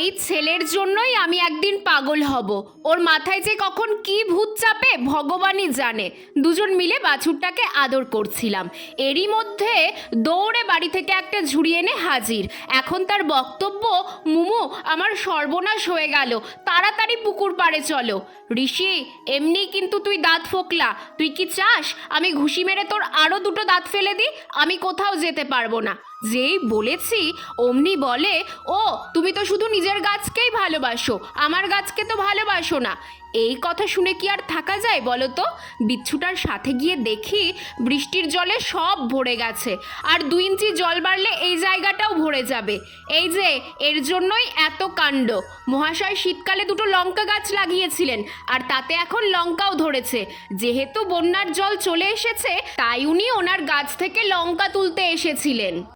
এই ছেলের জন্যই আমি একদিন পাগল হব। ওর মাথায় যে কখন কি ভূত চাপে ভগবানই জানে। দুজন মিলে বাছুরটাকে আদর করছিলাম, এরই মধ্যে দৌড়ে বাড়ি থেকে একটা ঝুড়ি এনে হাজির। এখন তার বক্তব্য, মুমু আমার সর্বনাশ হয়ে গেল, তাড়াতাড়ি পুকুর পাড়ে চলো। ঋষি, এমনি কিন্তু তুই দাঁত ফোকলা, তুই কি চাস আমি ঘুষি মেরে তোর আরও দুটো দাঁত ফেলে দিই? আমি কোথাও যেতে পারবো না। যেই বলেছি অমনি বলে, ও তুমি তো শুধু নিজের গাছকেই ভালোবাসো, আমার গাছকে তো ভালোবাসো না। এই কথা শুনে কি আর থাকা যায় বলো তো? বিচ্ছুটার সাথে গিয়ে দেখি বৃষ্টির জলে সব ভরে গেছে, আর 2 ইঞ্চি জল বাড়লে এই জায়গাটাও ভরে যাবে। এই যে এর জন্যই এত কাণ্ড। মহাশয় শীতকালে 2টো লঙ্কা গাছ লাগিয়েছিলেন, আর তাতে এখন লঙ্কাও ধরেছে। যেহেতু বন্যার জল চলে এসেছে, তাই উনি ওনার গাছ থেকে লঙ্কা তুলতে এসেছিলেন।